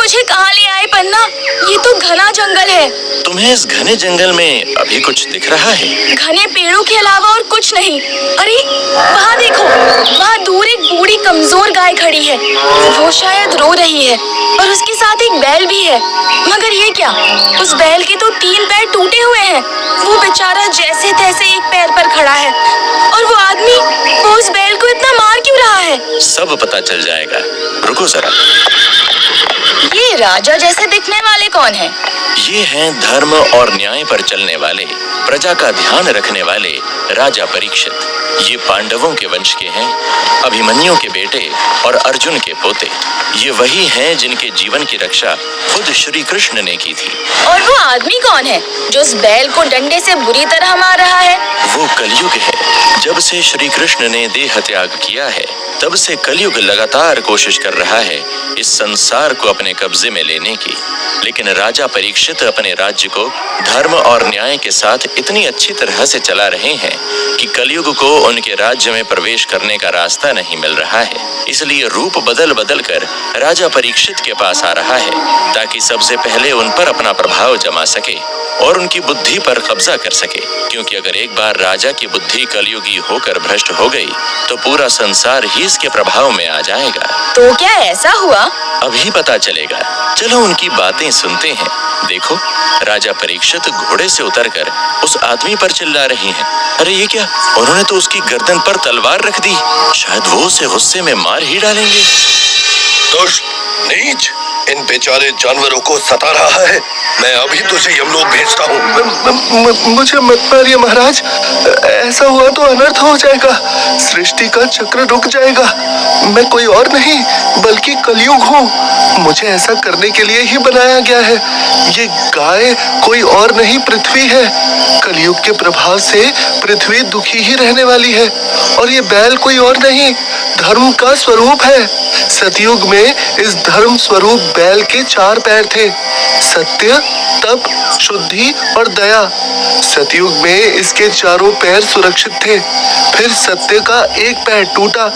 मुझे कहाँ ले आए पन्ना? ये तो घना जंगल है। तुम्हें इस घने जंगल में अभी कुछ दिख रहा है? घने पेड़ों के अलावा और कुछ नहीं। अरे वहाँ देखो, वहाँ दूर एक बूढ़ी कमजोर गाय खड़ी है। वो शायद रो रही है और उसके साथ एक बैल भी है। मगर ये क्या, उस बैल के तो 3 पैर टूटे हुए हैं। वो बेचारा जैसे तैसे एक पैर पर खड़ा है। और वो आदमी, वो उस बैल को इतना मार क्यों रहा है? सब पता चल जाएगा, रुको जरा। ये राजा जैसे दिखने वाले कौन हैं? ये हैं धर्म और न्याय पर चलने वाले, प्रजा का ध्यान रखने वाले राजा परीक्षित। ये पांडवों के वंश के हैं, अभिमन्यु के बेटे और अर्जुन के पोते। ये वही हैं जिनके जीवन की रक्षा खुद श्री कृष्ण ने की थी। और वो आदमी कौन है जो उस बैल को डंडे से बुरी तरह मार रहा है? वो कलयुग है। जब से श्री कृष्ण ने देह त्याग किया है, तब से कलयुग लगातार कोशिश कर रहा है इस संसार को अपने कब्जे में लेने की। लेकिन राजा परीक्षित अपने राज्य को धर्म और न्याय के साथ इतनी अच्छी तरह से चला रहे हैं कि कलयुग को उनके राज्य में प्रवेश करने का रास्ता नहीं मिल रहा है। इसलिए रूप बदल बदल कर राजा परीक्षित के पास आ रहा है, ताकि सबसे पहले उन पर अपना प्रभाव जमा सके और उनकी बुद्धि पर कब्जा कर सके। क्योंकि अगर एक बार राजा की बुद्धि कलयुगी होकर भ्रष्ट हो गई, तो पूरा संसार ही इसके प्रभाव में आ जाएगा। तो क्या ऐसा हुआ? अभी पता चलेगा। चलो उनकी बातें सुनते हैं। देखो, राजा परीक्षित घोड़े से उतरकर उस आदमी पर चिल्ला रही हैं। अरे ये क्या, उन्होंने तो उसकी गर्दन पर तलवार रख दी। शायद वो उसे गुस्से में मार ही डालेंगे। दुष्ट, नीच, इन बेचारे जानवरों को सता रहा है। मैं अभी तुझे यमलोक भेजता हूँ। मुझे मत मारिए महाराज, ऐसा हुआ तो अनर्थ हो जाएगा। सृष्टि का चक्र रुक जाएगा। मैं कोई और नहीं बल्कि कलयुग हूँ। मुझे ऐसा करने के लिए ही बनाया गया है। ये गाय कोई और नहीं, पृथ्वी है। कलयुग के प्रभाव से पृथ्वी दुखी ही रहने वाली है। और ये बैल कोई और नहीं, धर्म का स्वरूप है। सतयुग में इस धर्म स्वरूप बैल के 4 पैर थे, सत्य, तप, शुद्धि और दया। सतयुग में इसके चारों पैर सुरक्षित थे। फिर सत्य का एक पैर टूटा,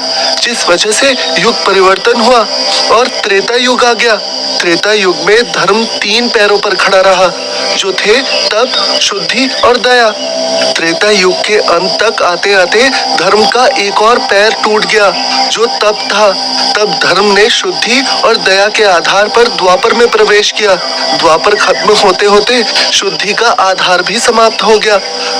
जिस वजह से युग परिवर्तन हुआ और त्रेता युग आ गया। त्रेता युग में धर्म 3 पैरों पर खड़ा रहा, जो थे तप, शुद्धि और दया। त्रेता युग के अंत तक आते आते धर्म का एक और पैर टूट गया, जो तप था। तब धर्म ने शुद्धि और दया के आधार पर द्वापर में प्रवेश किया। द्वापर खत्म होते होते शुद्धि का आधार भी समाप्त हो गया।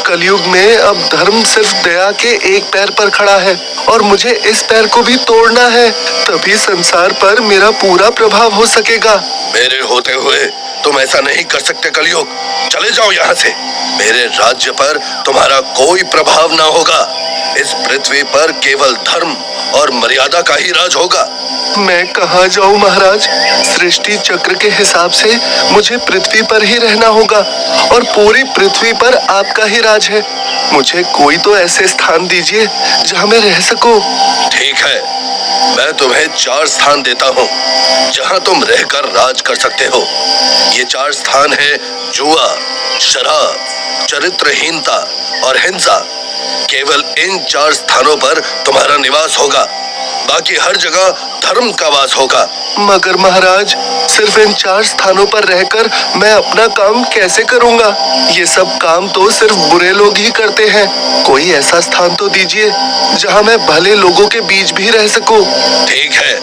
कलयुग में अब धर्म सिर्फ दया के एक पैर पर खड़ा है और मुझे इस पैर को भी तोड़ना है, तभी संसार पर मेरा पूरा प्रभाव हो सकेगा। मेरे होते हुए तुम ऐसा नहीं कर सकते कलयुग। चले जाओ यहाँ से। मेरे राज्य पर तुम्हारा कोई प्रभाव ना होगा। इस पृथ्वी पर केवल धर्म और मर्यादा का ही राज होगा। मैं कहाँ जाऊँ महाराज? सृष्टि चक्र के हिसाब से मुझे पृथ्वी पर ही रहना होगा और पूरी पृथ्वी पर आपका ही राज है। मुझे कोई तो ऐसे स्थान दीजिए जहाँ मैं रह सकूं। ठीक है, मैं तुम्हें 4 स्थान देता हूँ जहाँ तुम रहकर राज कर सकते हो। ये 4 स्थान है जुआ, शराब, चरित्रहीनता और हिंसा। केवल इन 4 स्थानों पर तुम्हारा निवास होगा, बाकी हर जगह धर्म का वास होगा। मगर महाराज, सिर्फ इन 4 स्थानों पर रहकर मैं अपना काम कैसे करूँगा? ये सब काम तो सिर्फ बुरे लोग ही करते हैं। कोई ऐसा स्थान तो दीजिए जहाँ मैं भले लोगों के बीच भी रह सकूं। ठीक है,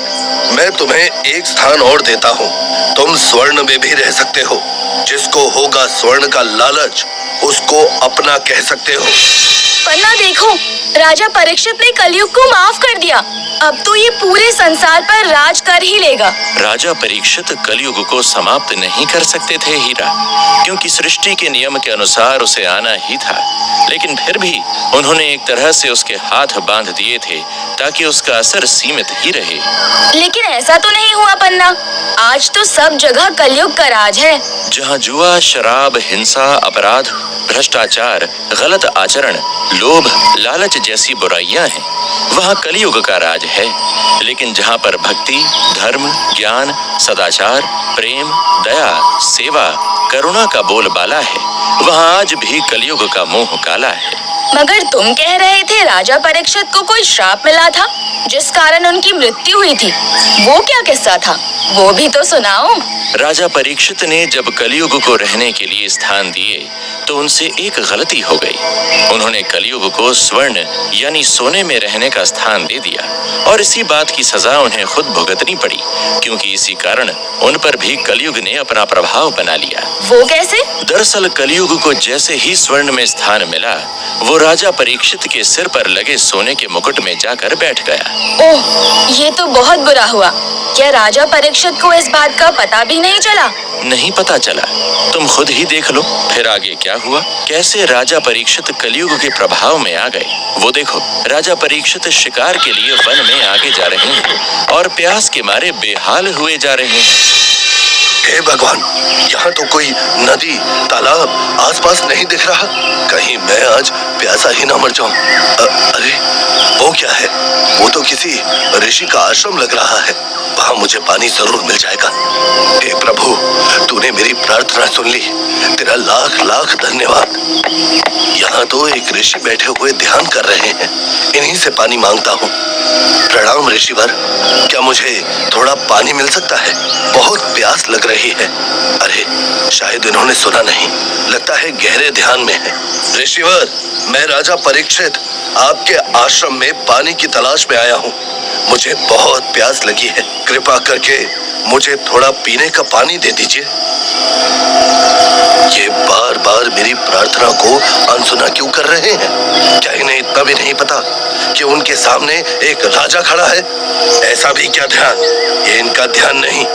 मैं तुम्हें एक स्थान और देता हूँ। तुम स्वर्ण में भी रह सकते हो। जिसको होगा स्वर्ण का लालच, उसको अपना कह सकते हो। पन्ना देखो, राजा परीक्षित ने कलयुग को माफ कर दिया। अब तो ये पूरे संसार पर राज कर ही लेगा। राजा परीक्षित कलयुग को समाप्त नहीं कर सकते थे हीरा, क्योंकि सृष्टि के नियम के अनुसार उसे आना ही था। लेकिन फिर भी उन्होंने एक तरह से उसके हाथ बांध दिए थे, ताकि उसका असर सीमित ही रहे। लेकिन ऐसा तो नहीं हुआ पन्ना। आज तो सब जगह कलयुग का राज है। जहाँ जुआ, शराब, हिंसा, अपराध, भ्रष्टाचार, गलत आचरण, लोभ, लालच जैसी बुराइयां हैं, वहाँ कलयुग का राज है। लेकिन जहाँ पर भक्ति, धर्म, ज्ञान, सदाचार, प्रेम, दया, सेवा, करुणा का बोलबाला है, वहाँ आज भी कलयुग का मोह काला है। मगर तुम कह रहे थे राजा परीक्षित को कोई श्राप मिला था जिस कारण उनकी मृत्यु हुई थी। वो क्या किस्सा था, वो भी तो सुनाओ। राजा परीक्षित ने जब कलयुग को रहने के लिए स्थान दिए तो उनसे एक गलती हो गई। उन्होंने कलयुग को स्वर्ण यानी सोने में रहने का स्थान दे दिया और इसी बात की सजा उन्हें खुद भुगतनी पड़ी, क्योंकि इसी कारण उन पर भी कलयुग ने अपना प्रभाव बना लिया। वो कैसे? दरअसल कलयुग को जैसे ही स्वर्ण में स्थान मिला, वो राजा परीक्षित के सिर पर लगे सोने के मुकुट में जाकर बैठ गया। ओह, ये तो बहुत बुरा हुआ। क्या राजा परीक्षित को इस बात का पता भी नहीं चला? नहीं पता चला। तुम खुद ही देख लो फिर आगे क्या हुआ, कैसे राजा परीक्षित कलयुग के प्रभाव में आ गए। वो देखो, राजा परीक्षित शिकार के लिए वन में आगे जा रहे हैं और प्यास के मारे बेहाल हुए जा रहे हैं। हे भगवान, यहाँ तो कोई नदी तालाब आसपास नहीं दिख रहा। कहीं मैं आज प्यासा ही ना मर जाऊं। अरे वो क्या है? वो तो किसी ऋषि का आश्रम लग रहा है। वहाँ मुझे पानी जरूर मिल जाएगा। हे प्रभु, तूने मेरी प्रार्थना सुन ली, तेरा लाख लाख धन्यवाद। यहाँ तो एक ऋषि बैठे हुए ध्यान कर रहे हैं, इन्हीं से पानी मांगता हूँ। प्रणाम ऋषिवर, क्या मुझे थोड़ा पानी मिल सकता है? बहुत प्यास लग रही है। अरे शायद इन्होंने सुना नहीं, लगता है गहरे ध्यान में है। ऋषिवर, मैं राजा परीक्षित आपके आश्रम में पानी की तलाश में आया हूँ। मुझे बहुत प्यास लगी है, कृपा करके मुझे थोड़ा पीने का पानी दे दीजिए। ये बार बार मेरी प्रार्थना को अनसुना क्यों कर रहे हैं? क्या इन्हें इतना भी नहीं पता कि उनके सामने एक राजा खड़ा है? ऐसा भी क्या ध्यान? ये इनका ध्यान नहीं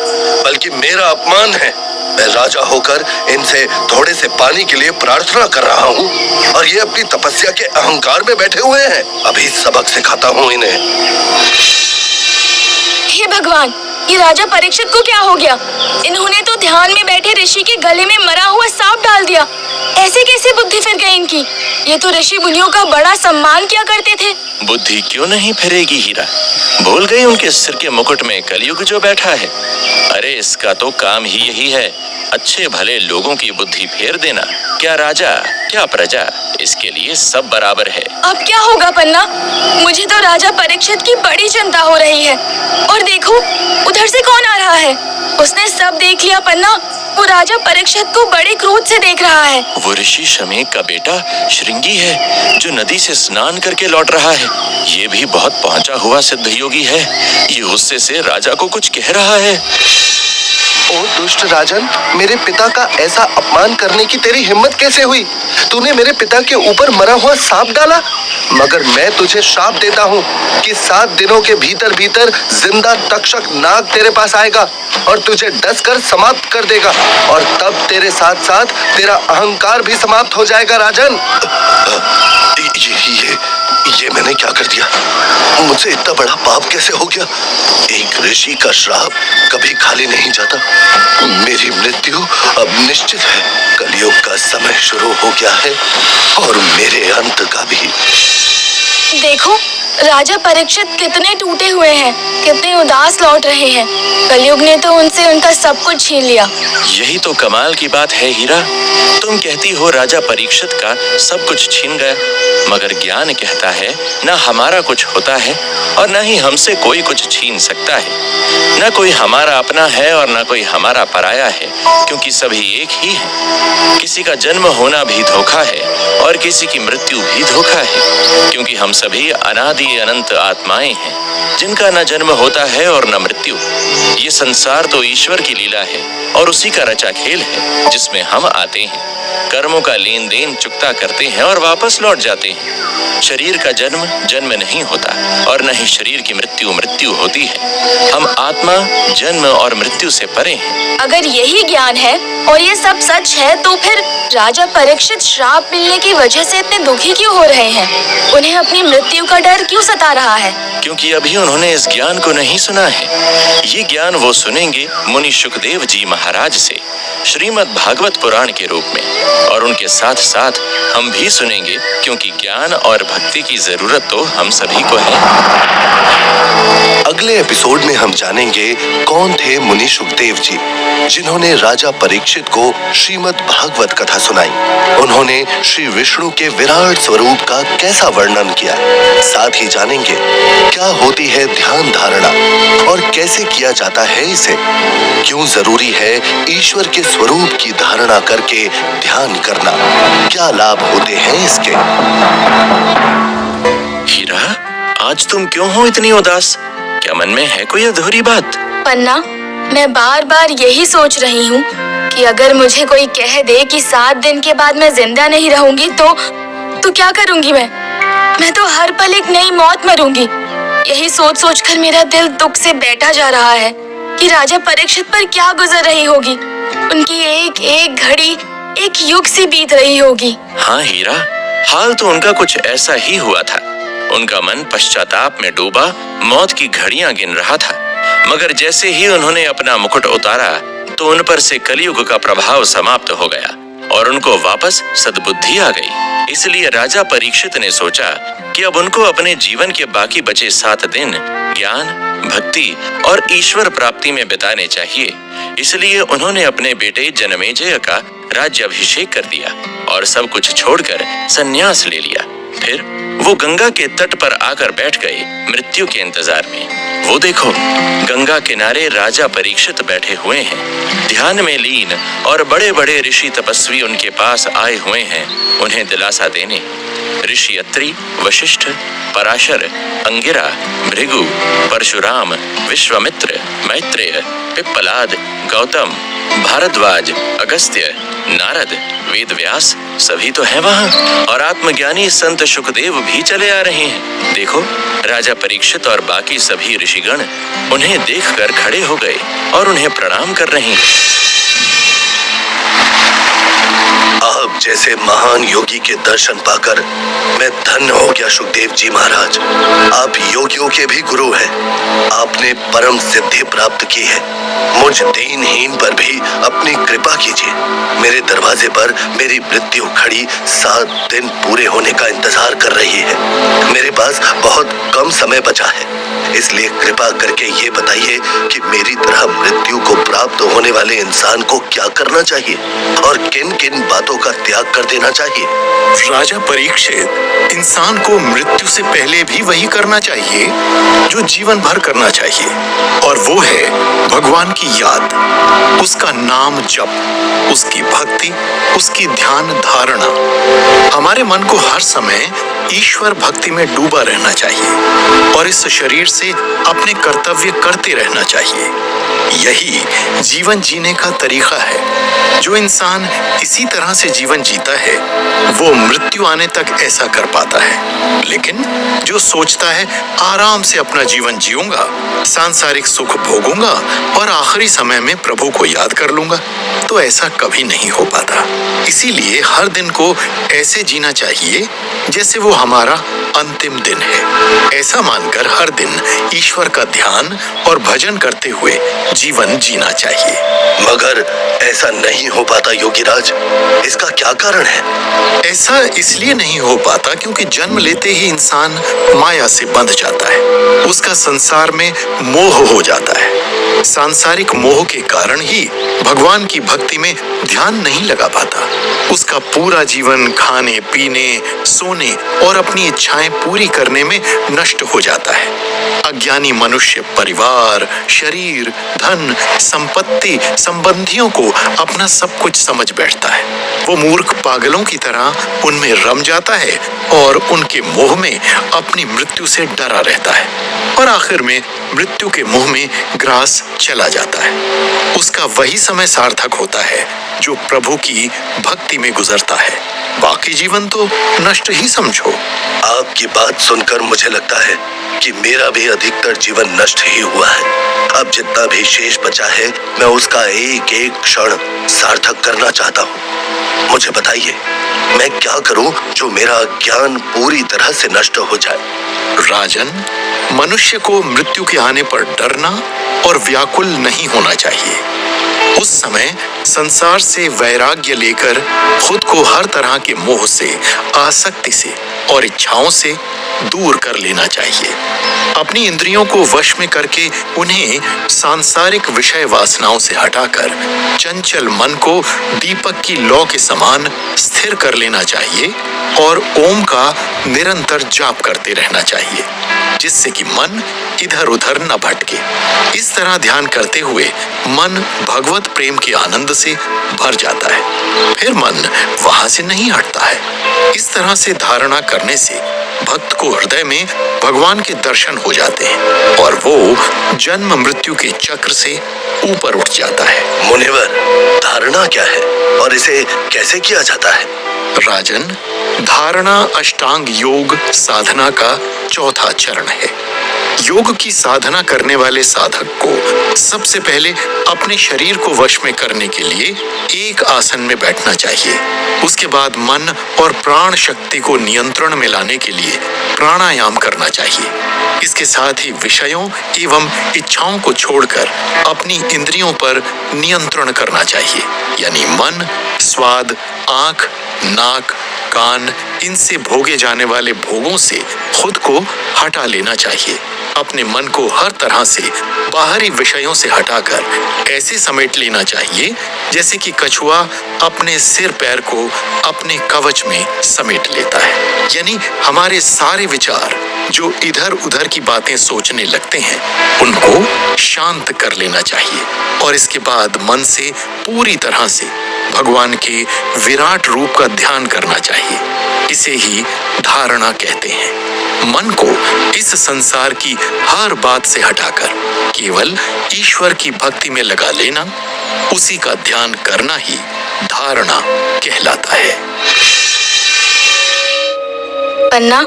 बल्कि मेरा अपमान है। मैं राजा होकर इनसे थोड़े से पानी के लिए प्रार्थना कर रहा हूँ और ये अपनी तपस्या के अहंकार में बैठे हुए हैं। अभी सबक सिखाता हूँ इन्हें। हे भगवान, ये राजा परीक्षित को क्या हो गया? इन्होंने तो ध्यान में बैठे ऋषि के गले में मरा हुआ सांप डाल दिया। ऐसे कैसे बुद्धि फिर गई इनकी? ये तो ऋषि मुनियों का बड़ा सम्मान किया करते थे। बुद्धि क्यों नहीं फिरेगी हीरा? भूल गई उनके सिर के मुकुट में कलयुग जो बैठा है? अरे इसका तो काम ही यही है, अच्छे भले लोगों की बुद्धि फेर देना। क्या राजा क्या प्रजा, इसके लिए सब बराबर है। अब क्या होगा पन्ना? मुझे तो राजा परीक्षित की बड़ी चिंता हो रही है। और देखो, उधर से कौन आ रहा है? उसने सब देख लिया पन्ना। वो राजा परीक्षित को बड़े क्रोध से देख रहा है। वो ऋषि शमेक का बेटा श्रृंगी है, जो नदी से स्नान करके लौट रहा है। ये भी बहुत पहुंचा हुआ सिद्ध योगी है। ये गुस्से से राजा को कुछ कह रहा है। ओ दुष्ट राजन, मेरे पिता का ऐसा अपमान करने की तेरी हिम्मत कैसे हुई? तूने मेरे पिता के ऊपर मरा हुआ सांप डाला। मगर मैं तुझे श्राप देता हूँ कि 7 दिनों के भीतर भीतर जिंदा तक्षक नाग तेरे पास आएगा और तुझे डस कर समाप्त कर देगा, और तब तेरे साथ साथ तेरा अहंकार भी समाप्त हो जाएगा। राजन, ये मैंने क्या कर दिया? मुझसे इतना बड़ा पाप कैसे हो गया? एक ऋषि का श्राप कभी खाली नहीं जाता। मेरी मृत्यु अब निश्चित है। कलयुग का समय शुरू हो गया है और मेरे अंत का भी। देखो, राजा परीक्षित कितने टूटे हुए हैं, कितने उदास लौट रहे हैं। कलयुग ने तो उनसे उनका सब कुछ छीन लिया। यही तो कमाल की बात है हीरा। तुम कहती हो राजा परीक्षित का सब कुछ छीन गया, मगर ज्ञान कहता है न हमारा कुछ होता है और न ही हमसे कोई कुछ छीन सकता है। न कोई हमारा अपना है और न कोई हमारा पराया है, क्योंकि सभी एक ही है। किसी का जन्म होना भी धोखा है और किसी की मृत्यु भी धोखा है, क्योंकि हम सभी अनादि अनंत आत्माएं हैं, जिनका न जन्म होता है और न मृत्यु। ये संसार तो ईश्वर की लीला है और उसी का रचा खेल है, जिसमें हम आते हैं, कर्मों का लेन देन चुकता करते हैं और वापस लौट जाते हैं। शरीर का जन्म जन्म नहीं होता और न ही शरीर की मृत्यु मृत्यु होती है। हम आत्मा जन्म और मृत्यु से परे हैं। अगर यही ज्ञान है और ये सब सच है, तो फिर राजा परीक्षित श्राप मिलने की वजह से इतने दुखी क्यों हो रहे हैं? उन्हें अपनी मृत्यु का डर क्यों सता रहा है? क्योंकि अभी उन्होंने इस ज्ञान को नहीं सुना है। ये ज्ञान वो सुनेंगे मुनि सुखदेव जी महाराज से, श्रीमद् भागवत पुराण के रूप में। और उनके साथ साथ हम भी सुनेंगे, क्योंकि ज्ञान और भक्ति की जरूरत तो हम सभी को है। अगले एपिसोड में हम जानेंगे कौन थे मुनि शुकदेव जी, जिन्होंने राजा परीक्षित को श्रीमद् भागवत कथा सुनाई। उन्होंने श्री विष्णु के विराट स्वरूप का कैसा वर्णन किया। साथ ही जानेंगे क्या होती है ध्यान धारणा और कैसे किया जाता है इसे, क्यों जरूरी है ईश्वर के स्वरूप की धारणा करके ध्यान करना, क्या लाभ होते हैं इसके। हीरा, आज तुम क्यों हो इतनी उदास? क्या मन में है कोई अधूरी बात? पन्ना, मैं बार बार यही सोच रही हूँ कि अगर मुझे कोई कह दे कि 7 दिन के बाद मैं जिंदा नहीं रहूंगी तो क्या करूंगी मैं तो हर पल एक नई मौत मरूंगी। यही सोच सोच कर मेरा दिल दुख से बैठा जा रहा है कि राजा परीक्षित पर क्या गुजर रही होगी। उनकी एक एक घड़ी एक युग सी बीत रही होगी। हाँ हीरा, हाल तो उनका कुछ ऐसा ही हुआ था। उनका मन पश्चाताप में डूबा मौत की घड़ियां गिन रहा था, मगर जैसे ही उन्होंने अपना मुकुट उतारा तो उन पर से कलयुग का प्रभाव समाप्त हो गया और उनको वापस सद्बुद्धि आ गई। इसलिए राजा परीक्षित ने सोचा कि अब उनको अपने जीवन के बाकी बचे 7 दिन ज्ञान, भक्ति और ईश्वर प्राप्ति में बिताने चाहिए। इसलिए उन्होंने अपने बेटे जनमेजय का राज्याभिषेक कर दिया और सब कुछ छोड़कर संन्यास ले लिया। फिर वो गंगा के तट पर आकर बैठ गए मृत्यु के इंतजार में। वो देखो, गंगा किनारे राजा परीक्षित बैठे हुए हैं, ध्यान में लीन, और बड़े बड़े ऋषि तपस्वी उनके पास आए हुए हैं उन्हें दिलासा देने। ऋषि अत्रि, वशिष्ठ, पराशर, अंगिरा, भृगु, परशुराम, विश्वामित्र, मैत्रेय, पिप्पलाद, गौतम, भारद्वाज, अगस्त्य, नारद, वेदव्यास सभी तो हैं वहाँ, और आत्मज्ञानी संत शुकदेव भी चले आ रहे हैं। देखो, राजा परीक्षित और बाकी सभी ऋषिगण उन्हें देखकर खड़े हो गए और उन्हें प्रणाम कर रहे हैं। आप जैसे महान योगी के दर्शन पाकर मैं धन्य हो गया शुकदेव जी महाराज। आप योगियों के भी गुरु हैं। आपने परम सिद्धि प्राप्त की है। मुझ दीनहीन पर भी अपनी कृपा कीजिए। मेरे दरवाजे पर मेरी मृत्यु खड़ी 7 दिन पूरे होने का इंतजार कर रही है। मेरे पास बहुत कम समय बचा है, इसलिए कृपा करके ये बताइए कि मेरी तरह मृत्यु को प्राप्त होने वाले इंसान को क्या करना चाहिए और किन किन बातों का त्याग कर देना चाहिए। राजा परीक्षित, इंसान को मृत्यु से पहले भी वही करना चाहिए जो जीवन भर करना चाहिए, और वो है भगवान की याद, उसका नाम जप, उसकी भक्ति, उसकी ध्यान धारणा। हमारे मन को हर समय ईश्वर भक्ति में डूबा रहना चाहिए और इस शरीर से अपने कर्तव्य करते रहना चाहिए। यही जीवन जीने का तरीका है। जो इंसान इसी तरह से जीवन जीता है वो मृत्यु आने तक ऐसा कर पाता है। लेकिन जो सोचता है आराम से अपना जीवन जीऊंगा, सांसारिक सुख भोगूंगा और आखिरी समय में प्रभु को याद कर लूंगा, तो ऐसा कभी नहीं हो पाता। इसीलिए हर दिन को ऐसे जीना चाहिए जैसे वो हमारा अंतिम दिन है। ऐसा मानकर हर दिन ईश्वर का ध्यान और भजन करते हुए जीवन जीना चाहिए। मगर ऐसा नहीं हो पाता योगीराज, इसका क्या कारण है? ऐसा इसलिए नहीं हो पाता क्योंकि जन्म लेते ही इंसान माया से बंध जाता है, उसका संसार में मोह हो जाता है। सांसारिक मोह के कारण ही भगवान की भक्ति में ध्यान नहीं लगा पाता। उसका पूरा जीवन खाने, पीने, सोने और अपनी इच्छाएं पूरी करने में नष्ट हो जाता है। अज्ञानी मनुष्य परिवार, शरीर, धन, संपत्ति, संबंधियों को अपना सब कुछ समझ बैठता है। वो मूर्ख पागलों की तरह उनमें रम जाता है और उनके मोह में अपनी मृत्यु से डरा रहता है और आखिर में मृत्यु के मुंह में ग्रास चला जाता है। उसका वही समय सार्थक होता है जो प्रभु की भक्ति में गुजरता है। बाकी जीवन तो नष्ट ही समझो। आपकी बात सुनकर मुझे लगता है कि मेरा भी अधिकतर जीवन नष्ट ही हुआ है। अब जितना भी शेष बचा है मैं उसका एक एक क्षण सार्थक करना चाहता हूँ। मुझे बताइए, मैं क्या करूँ जो मेरा ज्ञान पूरी तरह से नष्ट हो जाए? राजन, मनुष्य को मृत्यु के आने पर डरना और व्याकुल नहीं होना चाहिए। उस समय संसार से वैराग्य लेकर खुद को हर तरह के मोह से, आसक्ति से और इच्छाओं से दूर कर लेना चाहिए। अपनी इंद्रियों को वश में करके उन्हें सांसारिक विषय वासनाओं से हटाकर चंचल मन को दीपक की लौ के समान स्थिर कर लेना चाहिए और ओम का निरंतर जाप करते रहना चाहिए, जिससे कि मन इधर उधर न भटके। इस तरह ध्यान करते हुए मन भगवत प्रेम के आनंद से भर जाता है, फिर मन वहां से नहीं हटता है। इस तरह से धारणा करने से भक्त को हृदय में भगवान के दर्शन हो जाते हैं और वो जन्म मृत्यु के चक्र से ऊपर उठ जाता है। मुनिवर, धारणा क्या है और इसे कैसे किया जाता है? राजन, धारणा अष्टांग योग साधना का चौथा चरण है। योग की साधना करने वाले साधक को सबसे पहले अपने शरीर को वश में करने के लिए एक आसन में बैठना चाहिए। उसके बाद मन और प्राण शक्ति को नियंत्रण में लाने के लिए प्राणायाम करना चाहिए। इसके साथ ही विषयों एवं इच्छाओं को छोड़कर अपनी इंद्रियों पर नियंत्रण करना चाहिए, यानी मन, स्वाद, आंख, नाक, कान, इनसे भोगे जाने वाले भोगों से खुद को हटा लेना चाहिए। अपने मन को हर तरह से बाहरी विषयों से हटाकर ऐसे समेट लेना चाहिए जैसे कि कछुआ अपने सिर पैर को अपने कवच में समेट लेता है। यानी हमारे सारे विचार जो इधर उधर की बातें सोचने लगते हैं, उनको शांत कर लेना चाहिए और इसके बाद मन से पूरी तरह से भगवान के विराट रूप का ध्यान करना चाहिए। इसे ही धारणा कहते हैं। मन को इस संसार की हर बात से हटाकर केवल ईश्वर की भक्ति में लगा लेना, उसी का ध्यान करना ही धारणा कहलाता है। पन्ना,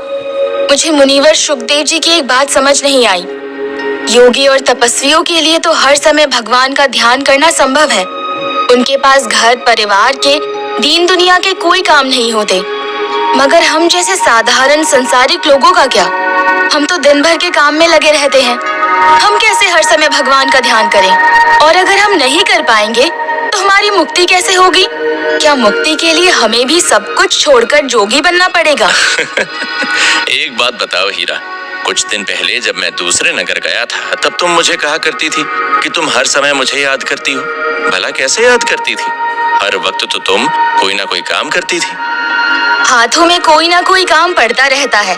मुझे मुनिवर शुकदेव जी की एक बात समझ नहीं आई। योगी और तपस्वियों के लिए तो हर समय भगवान का ध्यान करना संभव है। उनके पास घर परिवार के, दीन दुनिया के कोई काम नहीं होते, मगर हम जैसे साधारण संसारिक लोगों का क्या? हम तो दिन भर के काम में लगे रहते हैं। हम कैसे हर समय भगवान का ध्यान करें? और अगर हम नहीं कर पाएंगे तो हमारी मुक्ति कैसे होगी? क्या मुक्ति के लिए हमें भी सब कुछ छोड़कर जोगी बनना पड़ेगा? एक बात बताओ हीरा, कुछ दिन पहले जब मैं दूसरे नगर गया था तब तुम मुझे कहा करती थी कि तुम हर समय मुझे याद करती हो। भला कैसे याद करती थी? हर वक्त तो तुम कोई ना कोई काम करती थी। हाथों में कोई ना कोई काम पड़ता रहता है,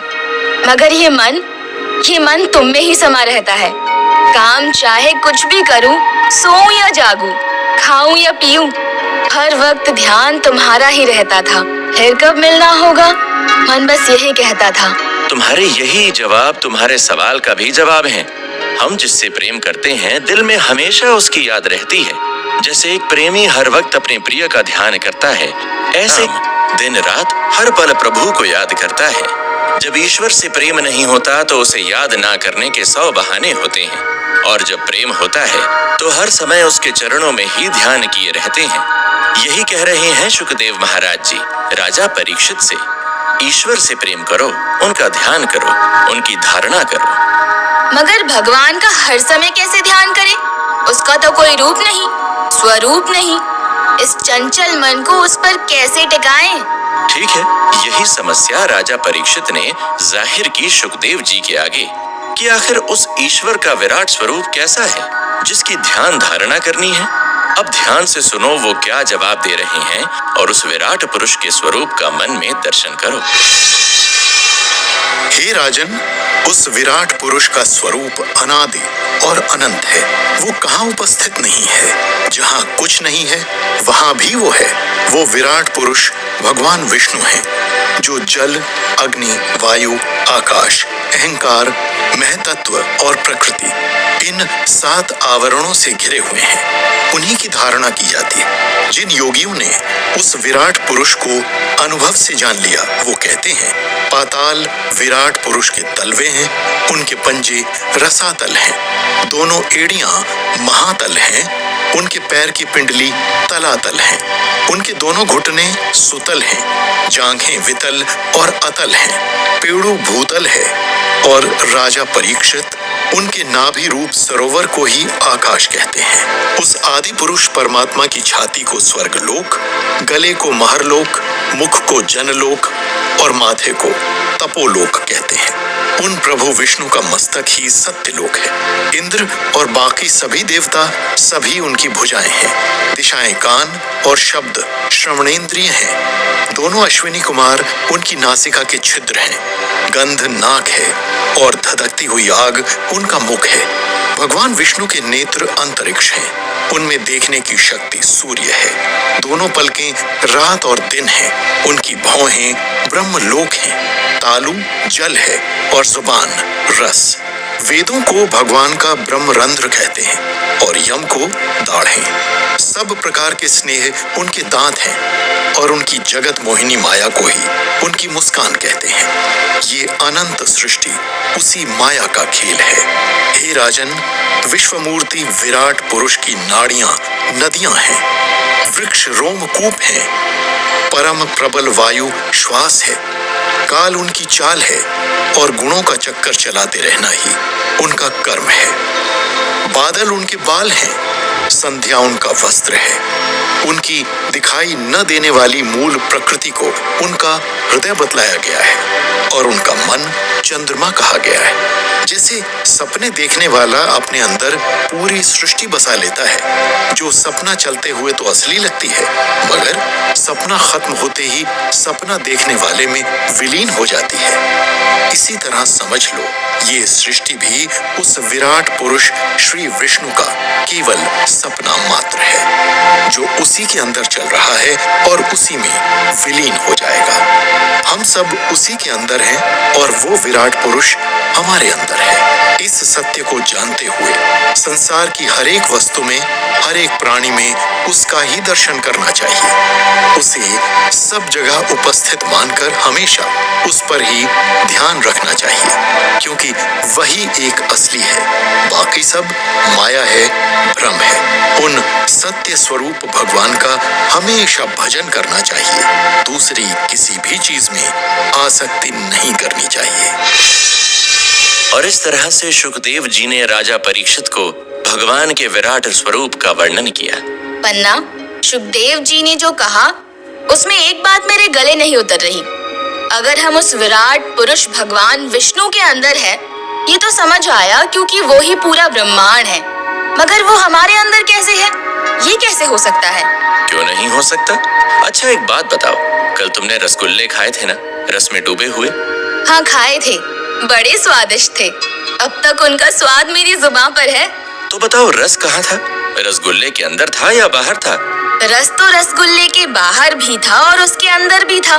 मगर ये मन तुम में ही समा रहता है। काम चाहे कुछ भी करूं, सोऊं या जागूं, खाऊं या पीऊं, हर वक्त ध्यान तुम्हारा ही रहता था। फिर कब मिलना होगा? मन बस यही कहता था। तुम्हारे यही जवाब तुम्हारे सवाल का भी जवाब है। हम जिससे प्रेम करते हैं, दिल में हमेशा उसकी याद रहती है। जैसे एक प्रेमी हर वक्त अपने प्रिय का ध्यान करता है, ऐसे दिन रात हर पल प्रभु को याद करता है। जब ईश्वर से प्रेम नहीं होता तो उसे याद ना करने के 100 बहाने होते हैं, और जब प्रेम होता है तो हर समय उसके चरणों में ही ध्यान किए रहते हैं। यही कह रहे हैं शुकदेव महाराज जी राजा परीक्षित से। ईश्वर से प्रेम करो, उनका ध्यान करो, उनकी धारणा करो। मगर भगवान का हर समय कैसे ध्यान करें? उसका तो कोई रूप नहीं, स्वरूप नहीं। इस चंचल मन को उस पर कैसे टिकाएं? ठीक है, यही समस्या राजा परीक्षित ने जाहिर की शुकदेव जी के आगे कि आखिर उस ईश्वर का विराट स्वरूप कैसा है जिसकी ध्यान धारणा करनी है। अब ध्यान से सुनो वो क्या जवाब दे रहे हैं और उस विराट पुरुष के स्वरूप का मन में दर्शन करो। हे राजन, उस विराट पुरुष का स्वरूप अनादि और अनंत है। वो कहाँ उपस्थित नहीं है? जहाँ कुछ नहीं है वहाँ भी वो है। वो विराट पुरुष भगवान विष्णु हैं, जो जल, अग्नि, वायु, आकाश, अहंकार, महतत्व और प्रकृति, इन 7 आवरणों से घिरे हुए हैं। उन्हीं की धारणा की जाती है। जिन योगियों ने उस विराट पुरुष को अनुभव से जान लिया, वो कहते हैं पाताल विराट पुरुष के तलवे हैं, उनके पंजे रसातल हैं, दोनों एड़ियां महातल हैं, उनके पैर की पिंडली तलातल है, उनके दोनों घुटने सुतल हैं, जांघें वितल और अतल हैं, पेड़ू भूतल है और राजा परीक्षित उनके नाभि रूप सरोवर को ही आकाश कहते हैं। उस आदि पुरुष परमात्मा की छाती को स्वर्गलोक, गले को महरलोक, मुख को जनलोक और माथे को तपोलोक कहते हैं। उन प्रभु विष्णु का मस्तक ही सत्यलोक है। इंद्र और बाकी सभी देवता सभी उनकी भुजाएं हैं। दिशाएं कान और शब्द श्रवणेंद्रिय हैं। दोनों अश्विनी कुमार उनकी नासिका के छिद्र हैं। गंध नाक है और धधकती हुई आग उनका मुख है। भगवान विष्णु के नेत्र अंतरिक्ष हैं। उनमें देखने की शक्ति सूर्य है। दोनों पलकें रात और दिन हैं। उनकी भौहें ब्रह्मलोक हैं। तालु जल है और जुबान रस। वेदों को भगवान का ब्रह्मरंध्र कहते हैं और यम को दाढ़ें। सब प्रकार के स्नेह उनके दांत हैं और उनकी जगत मोहिनी माया को ही उनकी मुस्कान कहते हैं। ये अनंत सृष्टि उसी माया का खेल है। हे राजन, विश्वमूर्ति विराट पुरुष की नाड़ियां नदियां हैं। वृक्ष रोमकूप हैं। परम प्रबल वायु श्वास है। काल उनकी चाल है और गुणों का चक्कर चलाते रहना ही उनका कर्म है। बादल उनके बाल हैं। संध्या उनका वस्त्र है। उनकी दिखाई न देने वाली मूल प्रकृति को उनका हृदय बतलाया गया है और उनका मन चंद्रमा कहा गया है। जैसे सपने देखने वाला अपने अंदर पूरी सृष्टि बसा लेता है, जो सपना चलते हुए तो असली लगती है, मगर सपना खत्म होते ही सपना देखने वाले में विलीन हो जाती है। इसी तरह समझ लो, ये सृष्टि भी उस विराट पुरुष श्री विष्णु का केवल सपना मात्र है, जो उसी के अंदर चल रहा है और उसी में विलीन हो जाएगा। हम सब उसी के अंदर हैं और वो विराट पुरुष हमारे अंदर है। इस सत्य को जानते हुए संसार की हर एक वस्तु में, हर एक प्राणी में उसका ही दर्शन करना चाहिए। उसे सब जगह उपस्थित मानकर हमेशा उस पर ही ध्यान रखना चाहिए, क्योंकि वही एक असली है। बाकी सब माया है, भ्रम है। उन सत्य स्वरूप भगवान का हमेशा भजन करना चाहिए। दूसरी किसी भी चीज में आसक्ति नहीं करनी चाहिए। और इस तरह से शुकदेव जी ने राजा परीक्षित को भगवान के विराट स्वरूप का वर्णन किया। पन्ना, शुकदेव जी ने जो कहा उसमें एक बात मेरे गले नहीं उतर रही। अगर हम उस विराट पुरुष भगवान विष्णु के अंदर है, ये तो समझ आया क्योंकि वो ही पूरा ब्रह्मांड है, मगर वो हमारे अंदर कैसे है? ये कैसे हो सकता है? क्यों नहीं हो सकता? अच्छा एक बात बताओ, कल तुमने रसगुल्ले खाए थे ना, रस में डूबे हुए? हाँ, खाए थे, बड़े स्वादिष्ट थे। अब तक उनका स्वाद मेरी जुबान पर है। तो बताओ, रस कहाँ था? रसगुल्ले के अंदर था या बाहर था? रस तो रसगुल्ले के बाहर भी था और उसके अंदर भी था।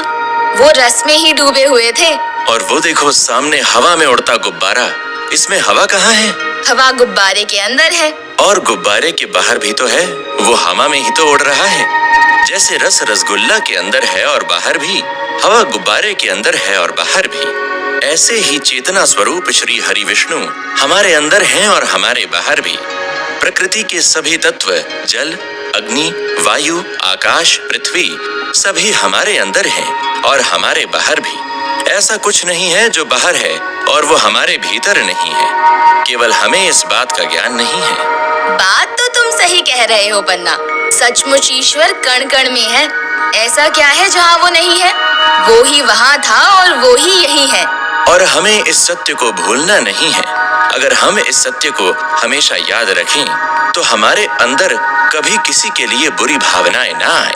वो रस में ही डूबे हुए थे। और वो देखो सामने हवा में उड़ता गुब्बारा, इसमें हवा कहाँ है? हवा गुब्बारे के अंदर है। और गुब्बारे के बाहर भी तो है, वो हवा में ही तो उड़ रहा है। जैसे रस रसगुल्ला के अंदर है और बाहर भी, हवा गुब्बारे के अंदर है और बाहर भी, ऐसे ही चेतना स्वरूप श्री हरि विष्णु हमारे अंदर हैं और हमारे बाहर भी। प्रकृति के सभी तत्व, जल, अग्नि, वायु, आकाश, पृथ्वी, सभी हमारे अंदर हैं और हमारे बाहर भी। ऐसा कुछ नहीं है जो बाहर है और वो हमारे भीतर नहीं है। केवल हमें इस बात का ज्ञान नहीं है। बात तो तुम सही कह रहे हो पन्ना। सचमुच ईश्वर कण कण में है। ऐसा क्या है जहाँ वो नहीं है? वो ही वहाँ था और वो ही यही है। और हमें इस सत्य को भूलना नहीं है। अगर हम इस सत्य को हमेशा याद रखें तो हमारे अंदर कभी किसी के लिए बुरी भावनाएं ना आए,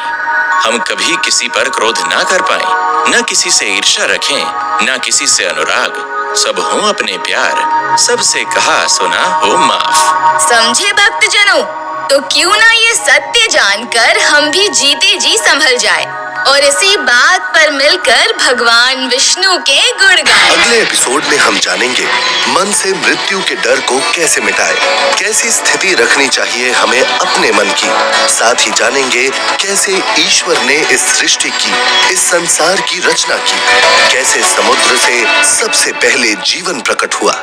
हम कभी किसी पर क्रोध ना कर पाए, न किसी से ईर्ष्या रखें, न किसी से अनुराग, सब हो अपने प्यार, सबसे कहा सुना हो माफ। समझे भक्तजनों, तो क्यों ना ये सत्य जानकर हम भी जीते जी संभल जाए और इसी बात पर मिलकर भगवान विष्णु के गुण गाएं। अगले एपिसोड में हम जानेंगे मन से मृत्यु के डर को कैसे मिटाएं, कैसी स्थिति रखनी चाहिए हमें अपने मन की। साथ ही जानेंगे कैसे ईश्वर ने इस सृष्टि की, इस संसार की रचना की, कैसे समुद्र से सबसे पहले जीवन प्रकट हुआ।